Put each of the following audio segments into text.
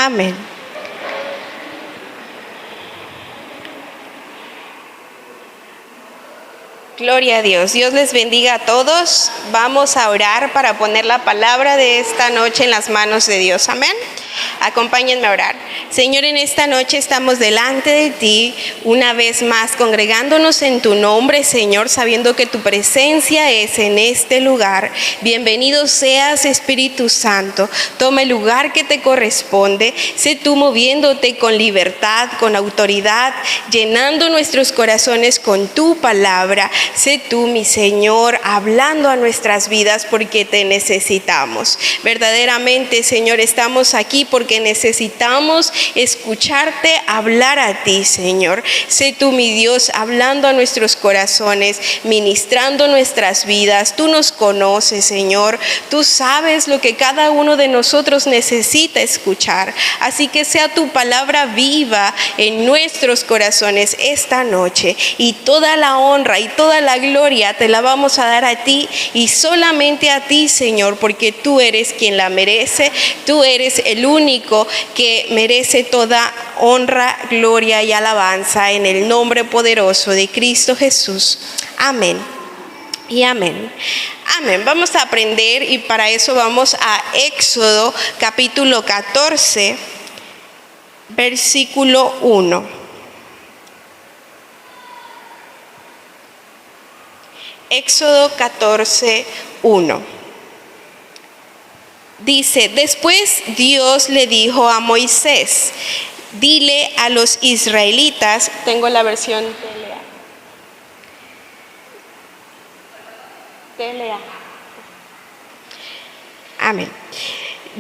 Amén. Gloria a Dios. Dios les bendiga a todos. Vamos a orar para poner la palabra de esta noche en las manos de Dios. Amén. Acompáñenme a orar. Señor, en esta noche estamos delante de ti una vez más, congregándonos en tu nombre, Señor, sabiendo que tu presencia es en este lugar. Bienvenido seas, Espíritu Santo. Toma el lugar que te corresponde. Sé tú moviéndote con libertad, con autoridad, llenando nuestros corazones con tu palabra. Sé tú, mi Señor, hablando a nuestras vidas porque te necesitamos. Verdaderamente, Señor, estamos aquí porque necesitamos escucharte hablar a ti, Señor. Sé tú, mi Dios, hablando a nuestros corazones, ministrando nuestras vidas. Tú nos conoces, Señor. Tú sabes lo que cada uno de nosotros necesita escuchar. Así que sea tu palabra viva en nuestros corazones esta noche. Y toda la honra y toda la gloria te la vamos a dar a ti y solamente a ti, Señor, porque tú eres quien la merece. Tú eres el único que merece toda honra, gloria y alabanza en el nombre poderoso de Cristo Jesús. Amén y amén. Amén. Vamos a aprender y para eso vamos a Éxodo capítulo 14, versículo 1. Éxodo 14, 1. Dice: después Dios le dijo a Moisés, dile a los israelitas, tengo la versión TLA. Amén.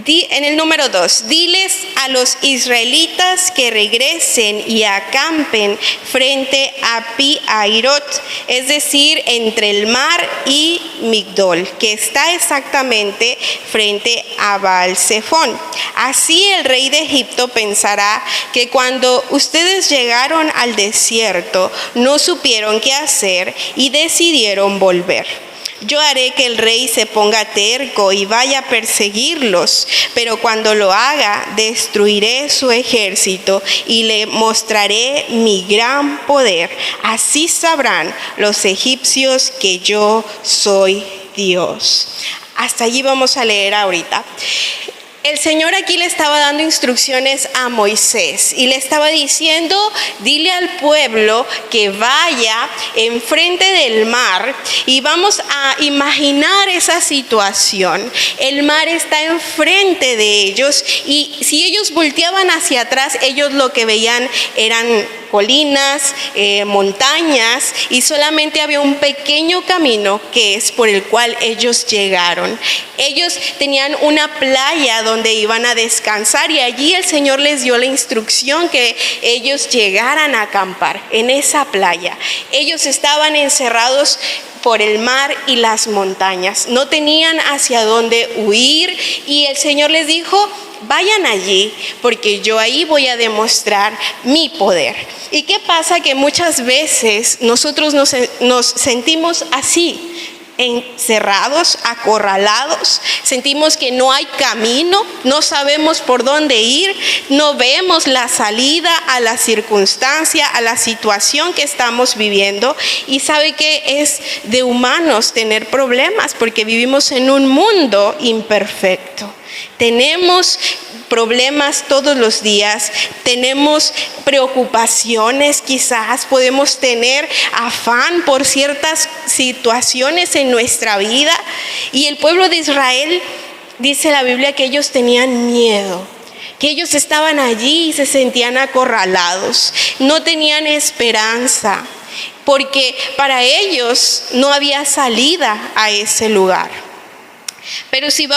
En el número 2, diles a los israelitas que regresen y acampen frente a Pi-Hahirot, es decir, entre el mar y Migdol, que está exactamente frente a Baal-Zephón. Así el rey de Egipto pensará que cuando ustedes llegaron al desierto no supieron qué hacer y decidieron volver. Yo haré que el rey se ponga terco y vaya a perseguirlos, pero cuando lo haga, destruiré su ejército y le mostraré mi gran poder. Así sabrán los egipcios que yo soy Dios. Hasta allí vamos a leer ahorita. El Señor aquí le estaba dando instrucciones a Moisés y le estaba diciendo, dile al pueblo que vaya enfrente del mar y vamos a imaginar esa situación. El mar está enfrente de ellos y si ellos volteaban hacia atrás, ellos lo que veían eran colinas, montañas, y solamente había un pequeño camino que es por el cual ellos llegaron. Ellos tenían una playa donde iban a descansar y allí el Señor les dio la instrucción que ellos llegaran a acampar en esa playa. Ellos estaban encerrados por el mar y las montañas, no tenían hacia dónde huir y el Señor les dijo, vayan allí porque yo ahí voy a demostrar mi poder. ¿Y qué pasa? Que muchas veces nosotros nos sentimos así, encerrados, acorralados, sentimos que no hay camino, no sabemos por dónde ir, no vemos la salida a la circunstancia, a la situación que estamos viviendo. Y sabe que es de humanos tener problemas porque vivimos en un mundo imperfecto. Tenemos problemas todos los días, tenemos preocupaciones, quizás podemos tener afán por ciertas situaciones en nuestra vida. Y el pueblo de Israel, dice la Biblia, que ellos tenían miedo, que ellos estaban allí y se sentían acorralados, no tenían esperanza, porque para ellos no había salida a ese lugar. Pero si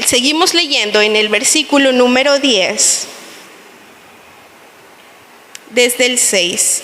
seguimos leyendo en el versículo número 10, desde el 6,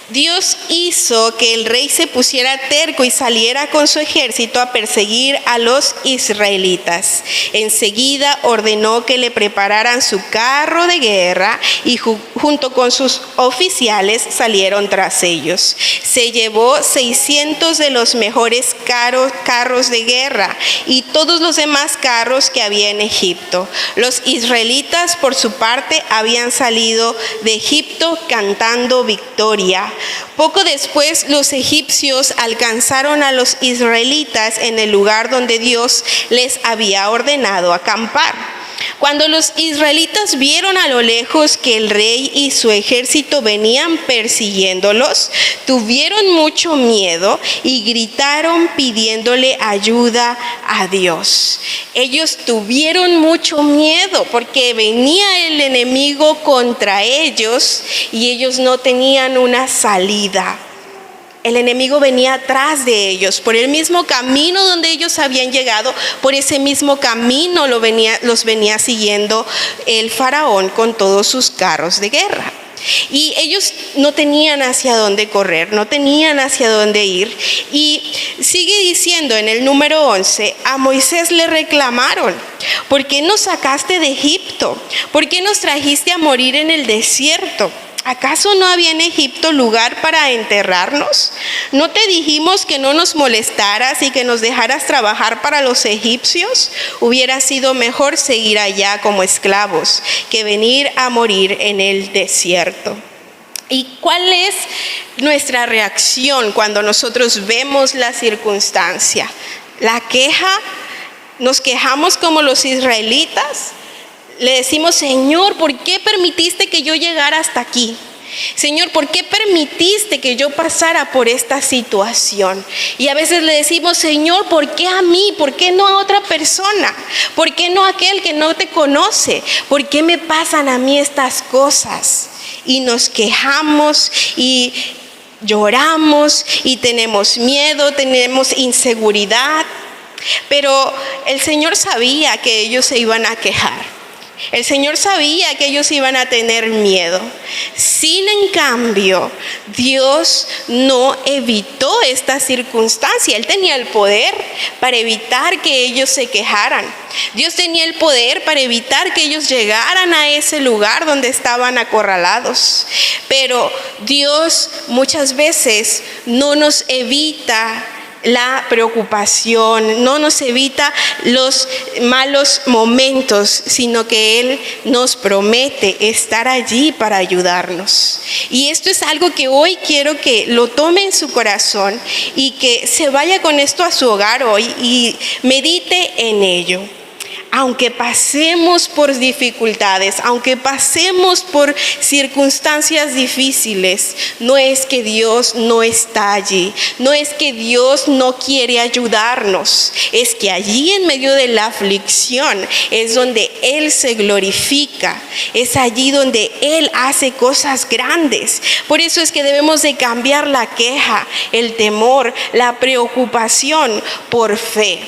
Dios hizo que el rey se pusiera terco y saliera con su ejército a perseguir a los israelitas. Enseguida ordenó que le prepararan su carro de guerra y junto con sus oficiales salieron tras ellos. Se llevó 600 de los mejores carros de guerra y todos los demás carros que había en Egipto. Los israelitas, por su parte, habían salido de Egipto cantando victoria. Poco después, los egipcios alcanzaron a los israelitas en el lugar donde Dios les había ordenado acampar. Cuando los israelitas vieron a lo lejos que el rey y su ejército venían persiguiéndolos, tuvieron mucho miedo y gritaron pidiéndole ayuda a Dios. Ellos tuvieron mucho miedo porque venía el enemigo contra ellos y ellos no tenían una salida. El enemigo venía atrás de ellos, por el mismo camino donde ellos habían llegado, por ese mismo camino los venía siguiendo el faraón con todos sus carros de guerra. Y ellos no tenían hacia dónde correr, no tenían hacia dónde ir. Y sigue diciendo en el número 11, a Moisés le reclamaron: ¿por qué nos sacaste de Egipto? ¿Por qué nos trajiste a morir en el desierto? ¿Acaso no había en Egipto lugar para enterrarnos? ¿No te dijimos que no nos molestaras y que nos dejaras trabajar para los egipcios? Hubiera sido mejor seguir allá como esclavos que venir a morir en el desierto. ¿Y cuál es nuestra reacción cuando nosotros vemos la circunstancia? ¿La queja? ¿Nos quejamos como los israelitas? Le decimos: Señor, ¿por qué permitiste que yo llegara hasta aquí? Señor, ¿por qué permitiste que yo pasara por esta situación? Y a veces le decimos: Señor, ¿por qué a mí? ¿Por qué no a otra persona? ¿Por qué no a aquel que no te conoce? ¿Por qué me pasan a mí estas cosas? Y nos quejamos y lloramos y tenemos miedo, tenemos inseguridad. Pero el Señor sabía que ellos se iban a quejar. El Señor sabía que ellos iban a tener miedo. Sin en cambio, Dios no evitó esta circunstancia. Él tenía el poder para evitar que ellos se quejaran. Dios tenía el poder para evitar que ellos llegaran a ese lugar donde estaban acorralados. Pero Dios muchas veces no nos evita la preocupación, no nos evita los malos momentos, sino que Él nos promete estar allí para ayudarnos. Y esto es algo que hoy quiero que lo tome en su corazón y que se vaya con esto a su hogar hoy y medite en ello. Aunque pasemos por dificultades, aunque pasemos por circunstancias difíciles, no es que Dios no está allí, no es que Dios no quiere ayudarnos, es que allí en medio de la aflicción es donde Él se glorifica, es allí donde Él hace cosas grandes. Por eso es que debemos de cambiar la queja, el temor, la preocupación por fe.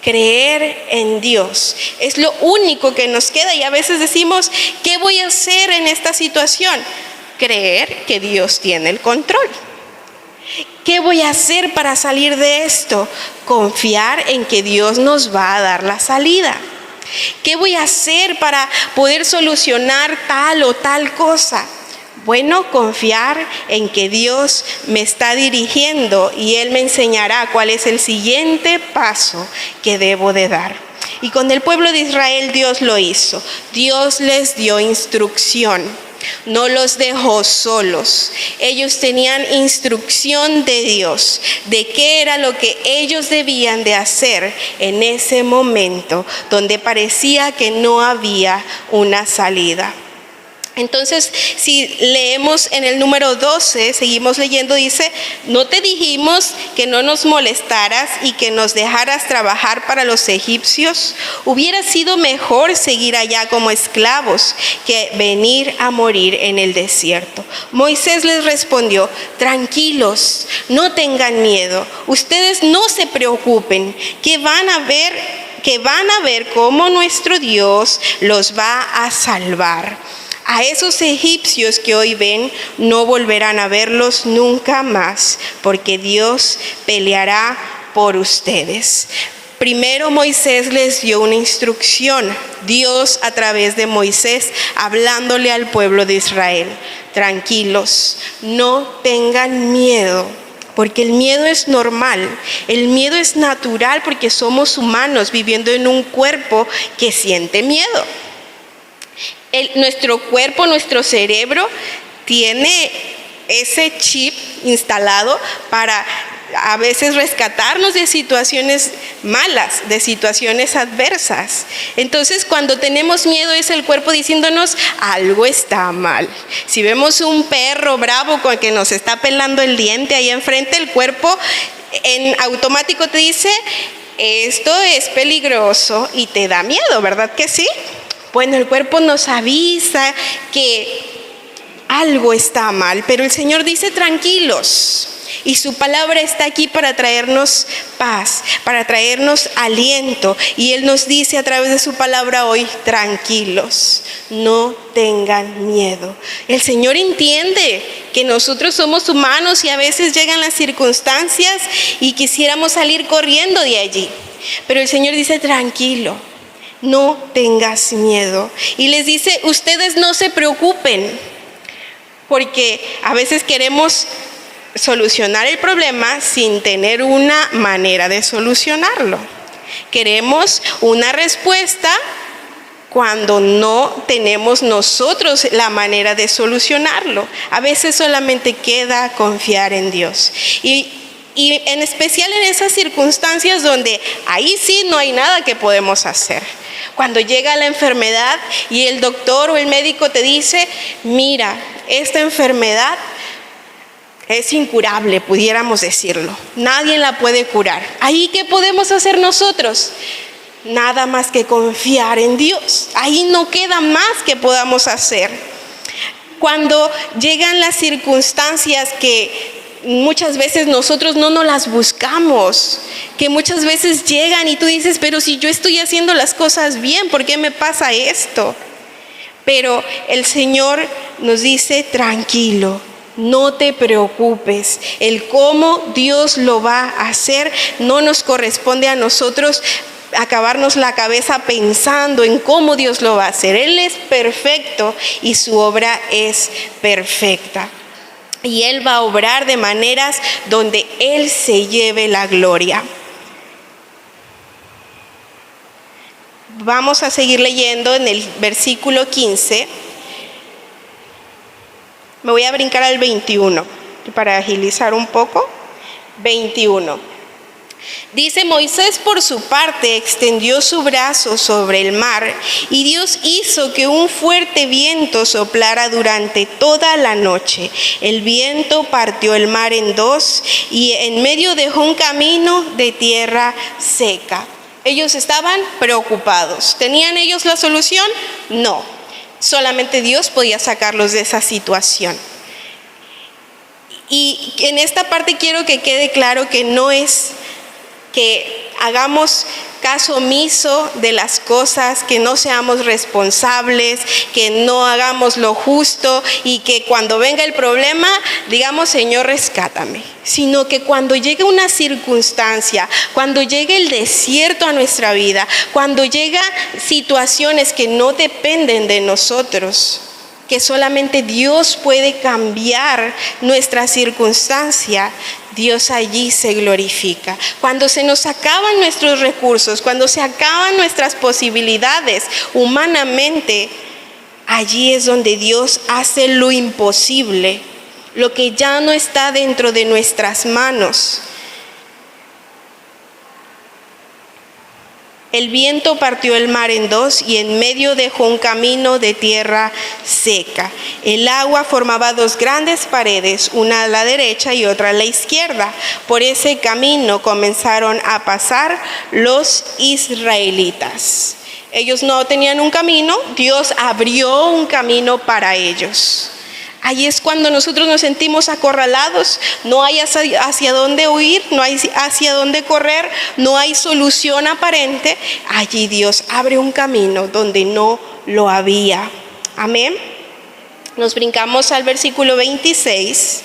Creer en Dios es lo único que nos queda, y a veces decimos: ¿qué voy a hacer en esta situación? Creer que Dios tiene el control. ¿Qué voy a hacer para salir de esto? Confiar en que Dios nos va a dar la salida. ¿Qué voy a hacer para poder solucionar tal o tal cosa? Bueno, confiar en que Dios me está dirigiendo y Él me enseñará cuál es el siguiente paso que debo de dar. Y con el pueblo de Israel Dios lo hizo. Dios les dio instrucción. No los dejó solos. Ellos tenían instrucción de Dios de qué era lo que ellos debían de hacer en ese momento donde parecía que no había una salida. Entonces, si leemos en el número 12, seguimos leyendo, dice: ¿no te dijimos que no nos molestaras y que nos dejaras trabajar para los egipcios? Hubiera sido mejor seguir allá como esclavos que venir a morir en el desierto. Moisés les respondió: tranquilos, no tengan miedo, ustedes no se preocupen, que van a ver cómo nuestro Dios los va a salvar. A esos egipcios que hoy ven, no volverán a verlos nunca más, porque Dios peleará por ustedes. Primero Moisés les dio una instrucción, Dios a través de Moisés hablándole al pueblo de Israel: tranquilos, no tengan miedo, porque el miedo es normal, el miedo es natural porque somos humanos viviendo en un cuerpo que siente miedo. Nuestro cuerpo, nuestro cerebro tiene ese chip instalado para a veces rescatarnos de situaciones malas, de situaciones adversas. Entonces, cuando tenemos miedo, es el cuerpo diciéndonos: algo está mal. Si vemos un perro bravo con que nos está pelando el diente ahí enfrente, el cuerpo en automático te dice: esto es peligroso, y te da miedo, ¿verdad que sí? Bueno, el cuerpo nos avisa que algo está mal, pero el Señor dice: tranquilos. Y su palabra está aquí para traernos paz, para traernos aliento. Y Él nos dice a través de su palabra hoy: tranquilos, no tengan miedo. El Señor entiende que nosotros somos humanos y a veces llegan las circunstancias y quisiéramos salir corriendo de allí. Pero el Señor dice: tranquilo, no tengas miedo. Y les dice: ustedes no se preocupen, porque a veces queremos solucionar el problema sin tener una manera de solucionarlo. Queremos una respuesta cuando no tenemos nosotros la manera de solucionarlo. A veces solamente queda confiar en Dios. Y en especial en esas circunstancias donde ahí sí no hay nada que podemos hacer. Cuando llega la enfermedad y el doctor o el médico te dice: mira, esta enfermedad es incurable, pudiéramos decirlo. Nadie la puede curar. ¿Ahí qué podemos hacer nosotros? Nada más que confiar en Dios. Ahí no queda más que podamos hacer. Cuando llegan las circunstancias que muchas veces nosotros no nos las buscamos, que muchas veces llegan y tú dices: pero si yo estoy haciendo las cosas bien, ¿por qué me pasa esto? Pero el Señor nos dice: tranquilo, no te preocupes. El cómo Dios lo va a hacer no nos corresponde a nosotros acabarnos la cabeza pensando en cómo Dios lo va a hacer. Él es perfecto y su obra es perfecta. Y Él va a obrar de maneras donde Él se lleve la gloria. Vamos a seguir leyendo en el versículo 15. Me voy a brincar al 21 para agilizar un poco. 21. Dice: Moisés por su parte extendió su brazo sobre el mar, y Dios hizo que un fuerte viento soplara durante toda la noche. El viento partió el mar en dos, y en medio dejó un camino de tierra seca. Ellos estaban preocupados. ¿Tenían ellos la solución? No. Solamente Dios podía sacarlos de esa situación. Y en esta parte quiero que quede claro que no es que hagamos caso omiso de las cosas, que no seamos responsables, que no hagamos lo justo y que cuando venga el problema digamos: Señor, rescátame. Sino que cuando llegue una circunstancia, cuando llegue el desierto a nuestra vida, cuando llegan situaciones que no dependen de nosotros, que solamente Dios puede cambiar nuestra circunstancia, Dios allí se glorifica. Cuando se nos acaban nuestros recursos, cuando se acaban nuestras posibilidades humanamente, allí es donde Dios hace lo imposible, lo que ya no está dentro de nuestras manos. El viento partió el mar en dos, y en medio dejó un camino de tierra seca. El agua formaba dos grandes paredes, una a la derecha y otra a la izquierda. Por ese camino comenzaron a pasar los israelitas. Ellos no tenían un camino, Dios abrió un camino para ellos. Ahí es cuando nosotros nos sentimos acorralados, no hay hacia dónde huir, no hay hacia dónde correr, no hay solución aparente. Allí Dios abre un camino donde no lo había. Amén. Nos brincamos al versículo 26.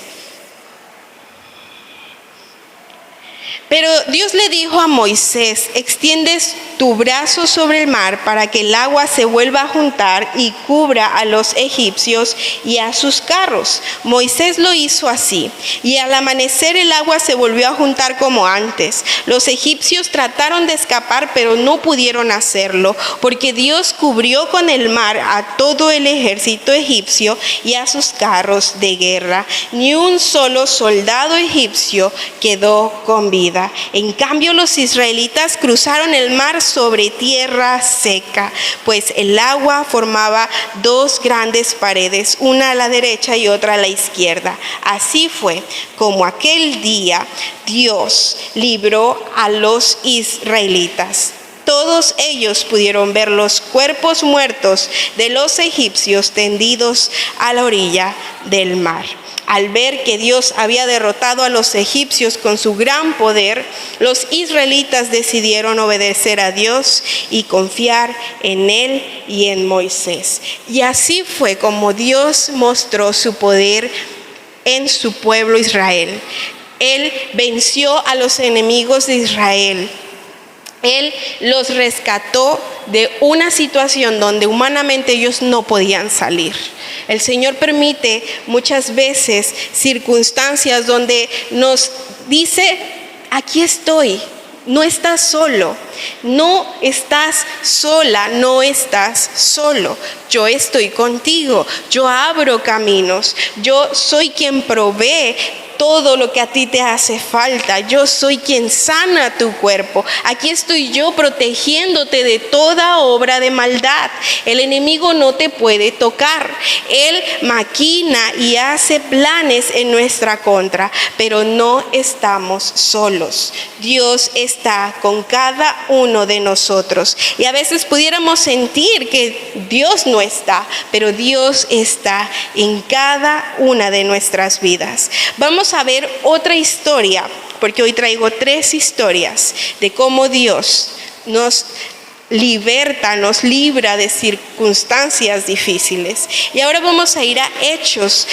Pero Dios le dijo a Moisés: extiendes tu brazo sobre el mar para que el agua se vuelva a juntar y cubra a los egipcios y a sus carros. Moisés lo hizo así, y al amanecer el agua se volvió a juntar como antes. Los egipcios trataron de escapar, pero no pudieron hacerlo, porque Dios cubrió con el mar a todo el ejército egipcio y a sus carros de guerra. Ni un solo soldado egipcio quedó con vida. En cambio, los israelitas cruzaron el mar sobre tierra seca, pues el agua formaba dos grandes paredes, una a la derecha y otra a la izquierda. Así fue como aquel día Dios libró a los israelitas. Todos ellos pudieron ver los cuerpos muertos de los egipcios tendidos a la orilla del mar. Al ver que Dios había derrotado a los egipcios con su gran poder, los israelitas decidieron obedecer a Dios y confiar en Él y en Moisés. Y así fue como Dios mostró su poder en su pueblo Israel. Él venció a los enemigos de Israel. Él los rescató de una situación donde humanamente ellos no podían salir. El Señor permite muchas veces circunstancias donde nos dice: aquí estoy, no estás solo, no estás sola, no estás solo. Yo estoy contigo, yo abro caminos, yo soy quien provee todo lo que a ti te hace falta. Yo soy quien sana tu cuerpo. Aquí estoy yo protegiéndote de toda obra de maldad. El enemigo no te puede tocar. Él maquina y hace planes en nuestra contra, pero no estamos solos. Dios está con cada uno de nosotros. Y a veces pudiéramos sentir que Dios no está, pero Dios está en cada una de nuestras vidas. Vamos a ver otra historia, porque hoy traigo 3 historias de cómo Dios nos liberta, nos libra de circunstancias difíciles. Y ahora vamos a ir a Hechos,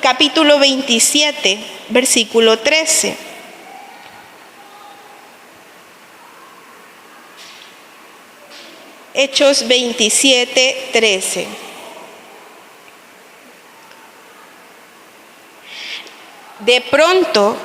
capítulo 27, versículo 13. Hechos 27, 13. De pronto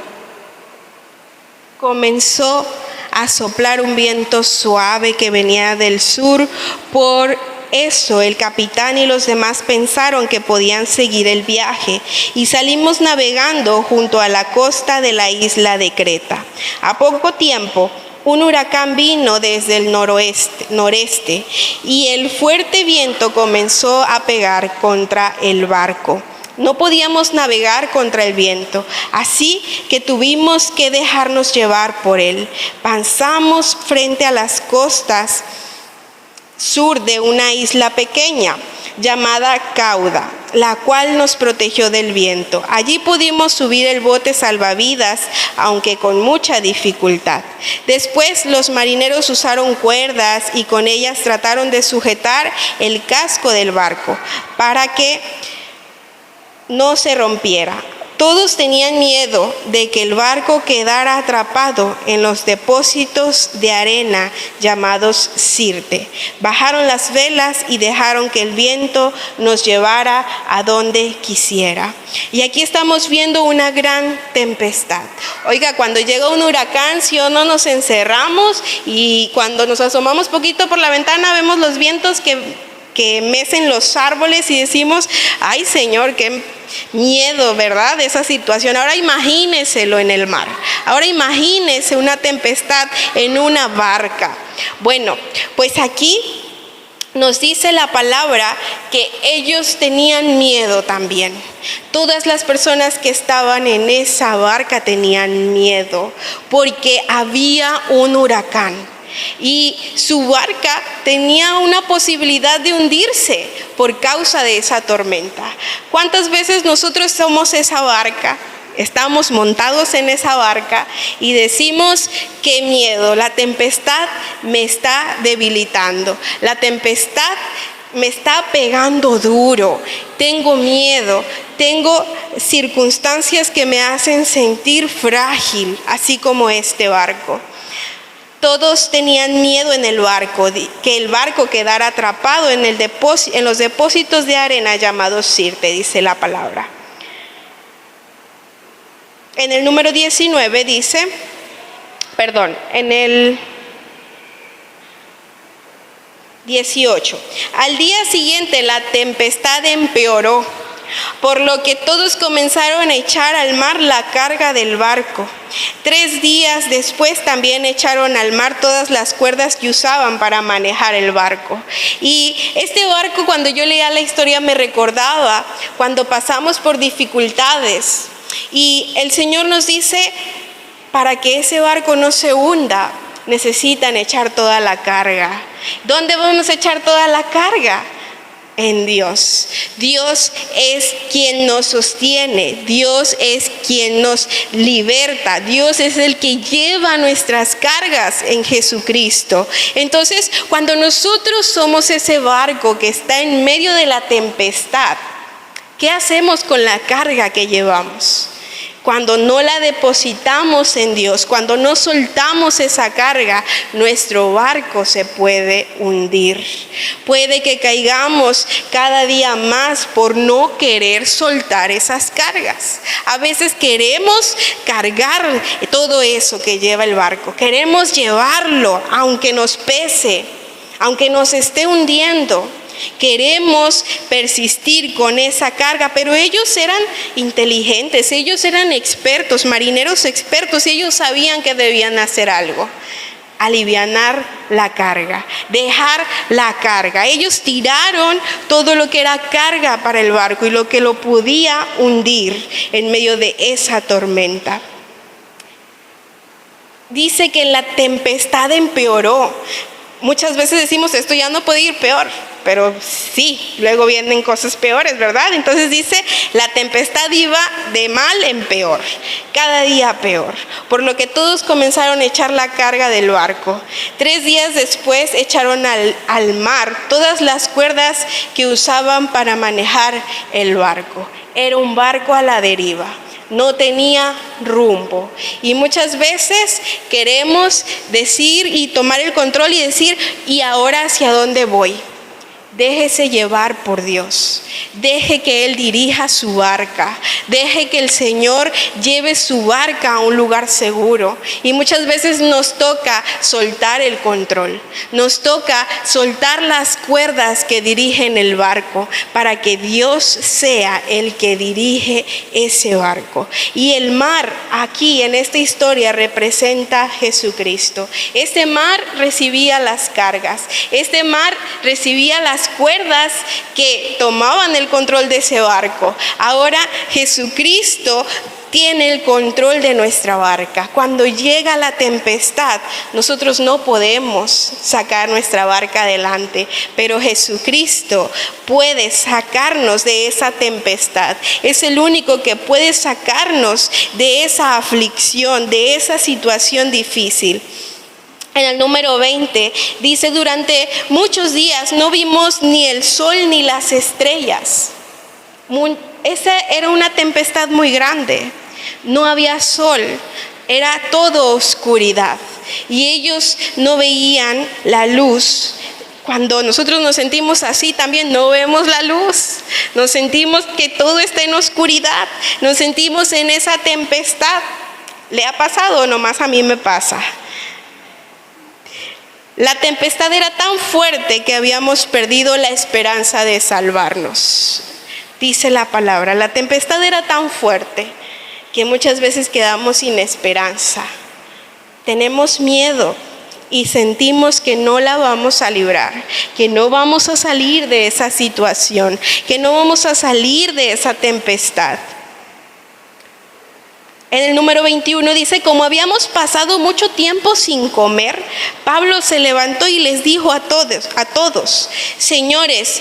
comenzó a soplar un viento suave que venía del sur. Por eso el capitán y los demás pensaron que podían seguir el viaje, y salimos navegando junto a la costa de la isla de Creta. A poco tiempo, un huracán vino desde el noreste, y el fuerte viento comenzó a pegar contra el barco. No podíamos navegar contra el viento, así que tuvimos que dejarnos llevar por él. Pasamos frente a las costas sur de una isla pequeña llamada Cauda, la cual nos protegió del viento. Allí pudimos subir el bote salvavidas, aunque con mucha dificultad. Después los marineros usaron cuerdas y con ellas trataron de sujetar el casco del barco para que no se rompiera. Todos tenían miedo de que el barco quedara atrapado en los depósitos de arena llamados Sirte. Bajaron las velas y dejaron que el viento nos llevara a donde quisiera. Y aquí estamos viendo una gran tempestad. Oiga, cuando llega un huracán, si o no, nos encerramos, y cuando nos asomamos poquito por la ventana vemos los vientos que mecen los árboles y decimos: ay, Señor, qué miedo, ¿verdad?, de esa situación. Ahora imagíneselo en el mar. Ahora imagínese una tempestad en una barca. Bueno, pues aquí nos dice la palabra que ellos tenían miedo también. Todas las personas que estaban en esa barca tenían miedo porque había un huracán. Y su barca tenía una posibilidad de hundirse por causa de esa tormenta. ¿Cuántas veces nosotros somos esa barca? Estamos montados en esa barca y decimos: qué miedo, la tempestad me está debilitando, la tempestad me está pegando duro, tengo miedo, tengo circunstancias que me hacen sentir frágil, así como este barco. Todos tenían miedo en el barco, que el barco quedara atrapado en los depósitos de arena llamados Sirte, dice la palabra. En el número 19 dice, en el 18. Al día siguiente la tempestad empeoró, por lo que todos comenzaron a echar al mar la carga del barco. 3 días después también echaron al mar todas las cuerdas que usaban para manejar el barco. Y este barco, cuando yo leía la historia, me recordaba cuando pasamos por dificultades. Y el Señor nos dice, para que ese barco no se hunda, necesitan echar toda la carga. ¿Dónde vamos a echar toda la carga? En Dios. Dios es quien nos sostiene, Dios es quien nos liberta, Dios es el que lleva nuestras cargas en Jesucristo. Entonces, cuando nosotros somos ese barco que está en medio de la tempestad, ¿qué hacemos con la carga que llevamos? Cuando no la depositamos en Dios, cuando no soltamos esa carga, nuestro barco se puede hundir. Puede que caigamos cada día más por no querer soltar esas cargas. A veces queremos cargar todo eso que lleva el barco. Queremos llevarlo, aunque nos pese, aunque nos esté hundiendo. Queremos persistir con esa carga, pero ellos eran inteligentes, ellos eran expertos, marineros expertos, y ellos sabían que debían hacer algo: alivianar la carga, dejar la carga. Ellos tiraron todo lo que era carga para el barco y lo que lo podía hundir en medio de esa tormenta. Dice que la tempestad empeoró. Muchas veces decimos, esto ya no puede ir peor, pero sí, luego vienen cosas peores, ¿verdad? Entonces dice, la tempestad iba de mal en peor, cada día peor, por lo que todos comenzaron a echar la carga del barco. 3 días después echaron al mar todas las cuerdas que usaban para manejar el barco. Era un barco a la deriva. No tenía rumbo. Y muchas veces queremos decir y tomar el control y decir, ¿y ahora hacia dónde voy? Déjese llevar por Dios. Deje que Él dirija su barca. Deje que el Señor lleve su barca a un lugar seguro. Y muchas veces nos toca soltar el control. Nos toca soltar las cuerdas que dirigen el barco para que Dios sea el que dirige ese barco. Y el mar aquí en esta historia representa a Jesucristo. Este mar recibía las cargas. Este mar recibía las cuerdas que tomaban el control de ese barco. Ahora Jesucristo tiene el control de nuestra barca. Cuando llega la tempestad, nosotros no podemos sacar nuestra barca adelante, pero Jesucristo puede sacarnos de esa tempestad. Es el único que puede sacarnos de esa aflicción, de esa situación difícil. En el número 20 dice, durante muchos días no vimos ni el sol ni las estrellas. Esa era una tempestad muy grande. No había sol, era todo oscuridad. Y ellos no veían la luz. Cuando nosotros nos sentimos así, también no vemos la luz. Nos sentimos que todo está en oscuridad. Nos sentimos en esa tempestad. ¿Le ha pasado o nomás a mí me pasa? La tempestad era tan fuerte que habíamos perdido la esperanza de salvarnos. Dice la palabra, la tempestad era tan fuerte que muchas veces quedamos sin esperanza. Tenemos miedo y sentimos que no la vamos a librar, que no vamos a salir de esa situación, que no vamos a salir de esa tempestad. En el número 21 dice, como habíamos pasado mucho tiempo sin comer, Pablo se levantó y les dijo a todos, señores,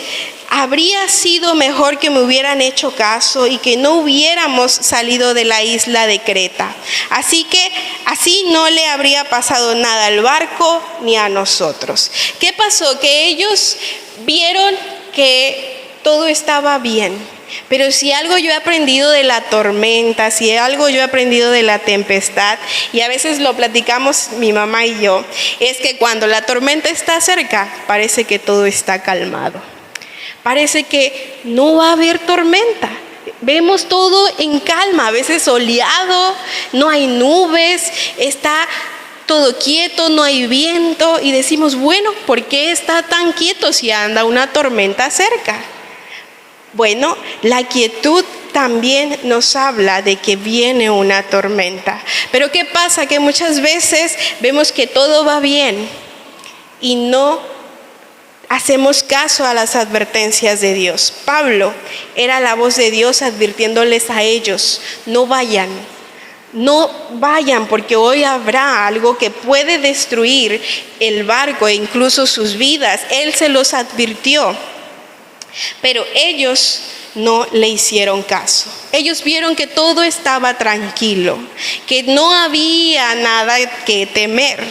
habría sido mejor que me hubieran hecho caso y que no hubiéramos salido de la isla de Creta. Así no le habría pasado nada al barco ni a nosotros. ¿Qué pasó? Que ellos vieron que todo estaba bien. Pero si algo yo he aprendido de la tormenta, si algo yo he aprendido de la tempestad, y a veces lo platicamos mi mamá y yo, es que cuando la tormenta está cerca, parece que todo está calmado. Parece que no va a haber tormenta. Vemos todo en calma, a veces soleado, no hay nubes, está todo quieto, no hay viento, y decimos, bueno, ¿por qué está tan quieto si anda una tormenta cerca? Bueno, la quietud también nos habla de que viene una tormenta. Pero ¿qué pasa? Que muchas veces vemos que todo va bien y no hacemos caso a las advertencias de Dios. Pablo era la voz de Dios advirtiéndoles a ellos, no vayan porque hoy habrá algo que puede destruir el barco e incluso sus vidas. Él se los advirtió. Pero ellos no le hicieron caso. Ellos vieron que todo estaba tranquilo, que no había nada que temer.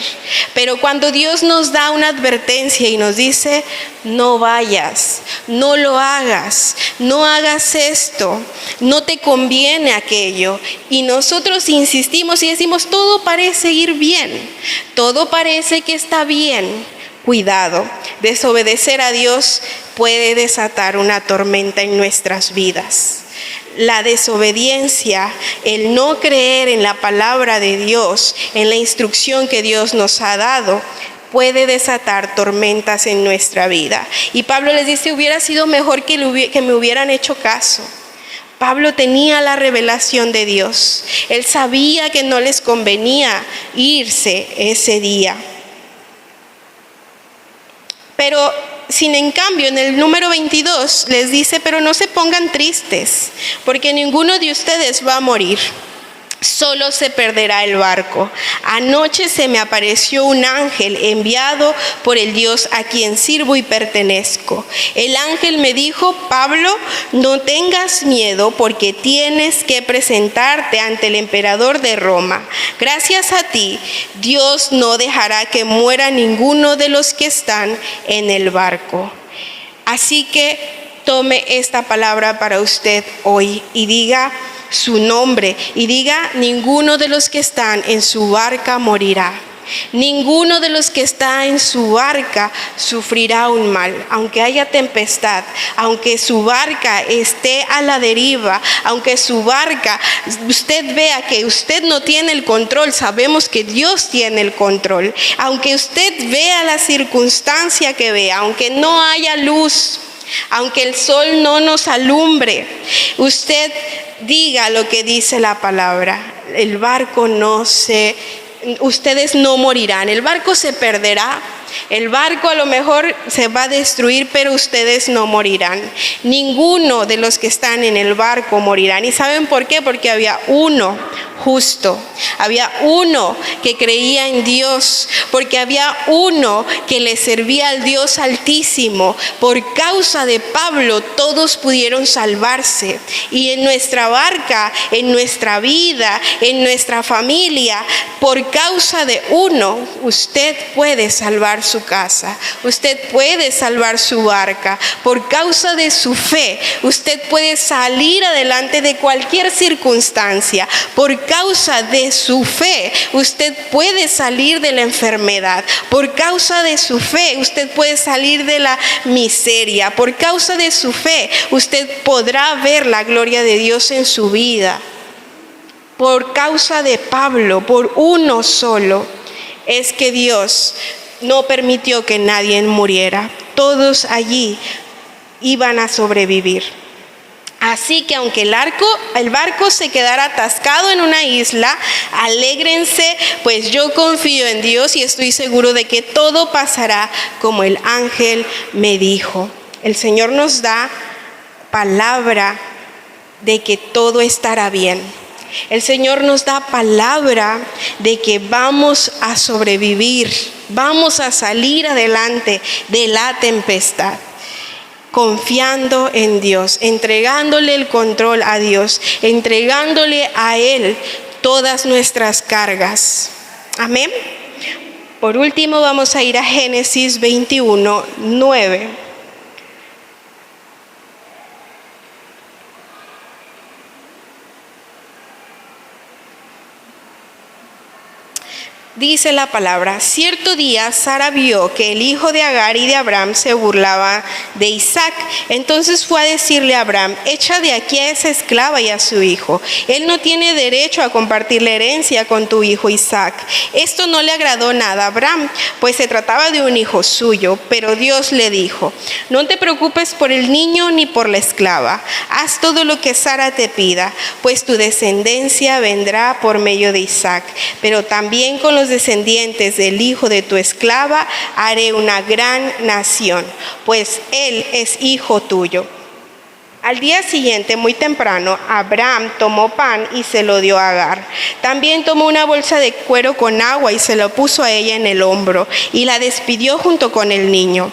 Pero cuando Dios nos da una advertencia y nos dice, no vayas, no lo hagas, no hagas esto, no te conviene aquello, y nosotros insistimos y decimos, todo parece ir bien, todo parece que está bien. Cuidado, desobedecer a Dios puede desatar una tormenta en nuestras vidas. La desobediencia, el no creer en la palabra de Dios, en la instrucción que Dios nos ha dado, puede desatar tormentas en nuestra vida. Y Pablo les dice, hubiera sido mejor que me hubieran hecho caso. Pablo tenía la revelación de Dios. Él sabía que no les convenía irse ese día. Pero sin en cambio, en el número 22 les dice, pero no se pongan tristes, porque ninguno de ustedes va a morir. Solo se perderá el barco. Anoche se me apareció un ángel enviado por el Dios a quien sirvo y pertenezco. El ángel me dijo, Pablo, no tengas miedo porque tienes que presentarte ante el emperador de Roma. Gracias a ti, Dios no dejará que muera ninguno de los que están en el barco. Así que tome esta palabra para usted hoy y diga su nombre y diga, ninguno de los que están en su barca morirá. Ninguno de los que está en su barca sufrirá un mal, aunque haya tempestad, aunque su barca esté a la deriva, aunque su barca, usted vea que usted no tiene el control, sabemos que Dios tiene el control. Aunque usted vea la circunstancia que vea, aunque no haya luz, aunque el sol no nos alumbre, usted diga lo que dice la palabra. El barco ustedes no morirán, el barco se perderá, el barco a lo mejor se va a destruir, pero ustedes no morirán. Ninguno de los que están en el barco morirán. ¿Y saben por qué? Porque había uno justo, había uno que creía en Dios, porque había uno que le servía al Dios Altísimo. Por causa de Pablo todos pudieron salvarse, y en nuestra barca, en nuestra vida, en nuestra familia, por causa de uno, usted puede salvar su casa, usted puede salvar su barca. Por causa de su fe, usted puede salir adelante de cualquier circunstancia. Por causa de su fe, usted puede salir de la enfermedad. Por causa de su fe, usted puede salir de la miseria. Por causa de su fe, usted podrá ver la gloria de Dios en su vida. Por causa de Pablo, por uno solo, es que Dios no permitió que nadie muriera. Todos allí iban a sobrevivir. Así que aunque el barco se quedara atascado en una isla, alégrense, pues yo confío en Dios y estoy seguro de que todo pasará como el ángel me dijo. El Señor nos da palabra de que todo estará bien. El Señor nos da palabra de que vamos a sobrevivir, vamos a salir adelante de la tempestad, confiando en Dios, entregándole el control a Dios, entregándole a Él todas nuestras cargas. Amén. Por último, vamos a ir a Génesis 21:9. Dice la palabra: cierto día Sara vio que el hijo de Agar y de Abraham se burlaba de Isaac. Entonces fue a decirle a Abraham: echa de aquí a esa esclava y a su hijo. Él no tiene derecho a compartir la herencia con tu hijo Isaac. Esto no le agradó nada a Abraham, pues se trataba de un hijo suyo. Pero Dios le dijo: no te preocupes por el niño ni por la esclava. Haz todo lo que Sara te pida, pues tu descendencia vendrá por medio de Isaac. Pero también con los descendientes del hijo de tu esclava haré una gran nación, pues él es hijo tuyo. Al día siguiente, muy temprano, Abraham tomó pan y se lo dio a Agar. También tomó una bolsa de cuero con agua y se lo puso a ella en el hombro y la despidió junto con el niño.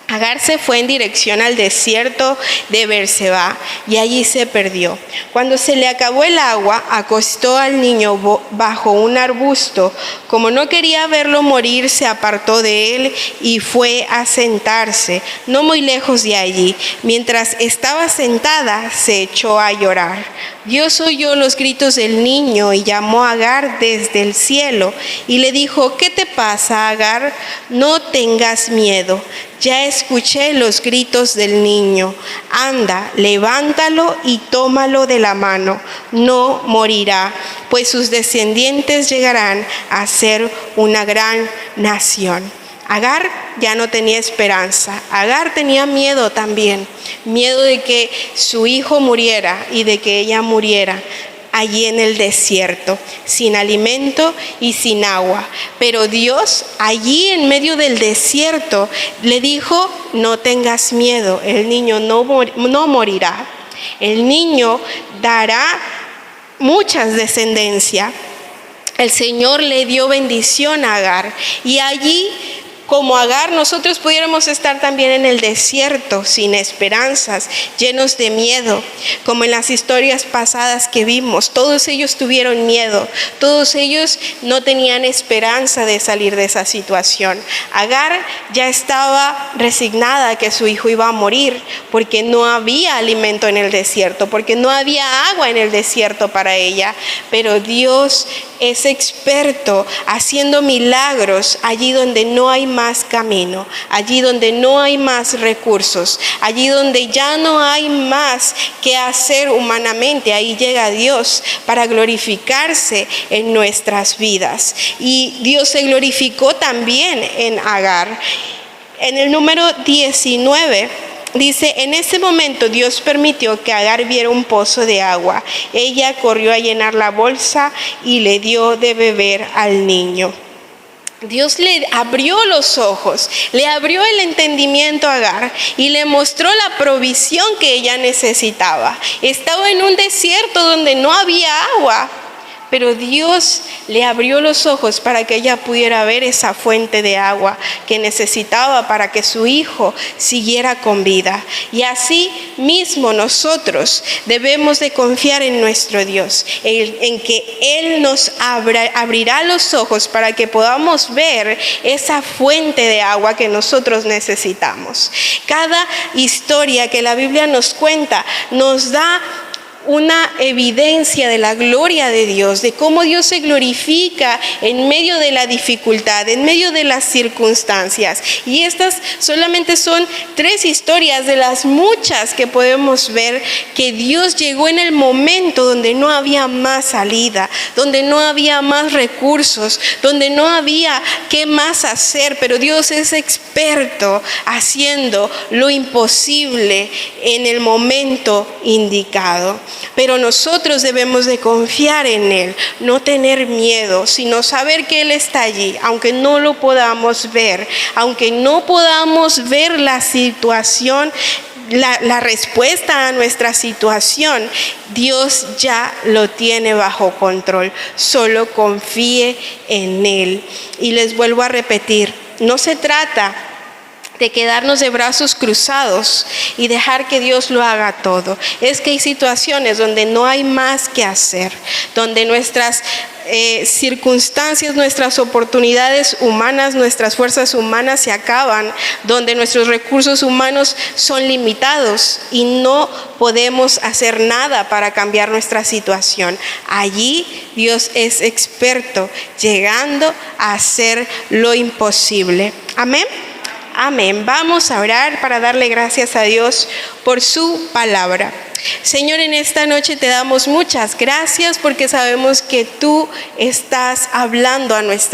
Agar se fue en dirección al desierto de Beerseba y allí se perdió. Cuando se le acabó el agua, acostó al niño bajo un arbusto. Como no quería verlo morir, se apartó de él y fue a sentarse, no muy lejos de allí. Mientras estaba sentada, se echó a llorar. Dios oyó los gritos del niño y llamó a Agar desde el cielo y le dijo: ¿qué te pasa, Agar? No tengas miedo. Ya escuché los gritos del niño. Anda, levántalo y tómalo de la mano. No morirá, pues sus descendientes llegarán a ser una gran nación. Agar ya no tenía esperanza. Agar tenía miedo también. Miedo de que su hijo muriera y de que ella muriera allí en el desierto, sin alimento y sin agua. Pero Dios, allí en medio del desierto, le dijo: no tengas miedo, el niño no morirá. El niño dará muchas descendencias. El Señor le dio bendición a Agar. Y allí, como Agar, nosotros pudiéramos estar también en el desierto, sin esperanzas, llenos de miedo, como en las historias pasadas que vimos. Todos ellos tuvieron miedo, todos ellos no tenían esperanza de salir de esa situación. Agar ya estaba resignada a que su hijo iba a morir, porque no había alimento en el desierto, porque no había agua en el desierto para ella. Pero Dios es experto haciendo milagros allí donde no hay más camino, allí donde no hay más recursos, allí donde ya no hay más que hacer humanamente. Ahí llega Dios para glorificarse en nuestras vidas. Y Dios se glorificó también en Agar. En el número 19 dice: en ese momento Dios permitió que Agar viera un pozo de agua. Ella corrió a llenar la bolsa y le dio de beber al niño. Dios le abrió los ojos, le abrió el entendimiento a Agar y le mostró la provisión que ella necesitaba. Estaba en un desierto donde no había agua, pero Dios le abrió los ojos para que ella pudiera ver esa fuente de agua que necesitaba para que su hijo siguiera con vida. Y así mismo nosotros debemos de confiar en nuestro Dios, en que Él nos abrirá los ojos para que podamos ver esa fuente de agua que nosotros necesitamos. Cada historia que la Biblia nos cuenta nos da una evidencia de la gloria de Dios, de cómo Dios se glorifica en medio de la dificultad, en medio de las circunstancias. Y estas solamente son 3 historias de las muchas que podemos ver que Dios llegó en el momento donde no había más salida, donde no había más recursos, donde no había qué más hacer, pero Dios es experto haciendo lo imposible en el momento indicado. Pero nosotros debemos de confiar en Él, no tener miedo, sino saber que Él está allí, aunque no lo podamos ver, aunque no podamos ver la situación, la respuesta a nuestra situación. Dios ya lo tiene bajo control. Solo confíe en Él. Y les vuelvo a repetir, no se trata de quedarnos de brazos cruzados y dejar que Dios lo haga todo. Es que hay situaciones donde no hay más que hacer, donde nuestras circunstancias, nuestras oportunidades humanas, nuestras fuerzas humanas se acaban, donde nuestros recursos humanos son limitados y no podemos hacer nada para cambiar nuestra situación. Allí Dios es experto, llegando a hacer lo imposible. Amén. Amén. Vamos a orar para darle gracias a Dios por su palabra. Señor, en esta noche te damos muchas gracias porque sabemos que tú estás hablando a nuestra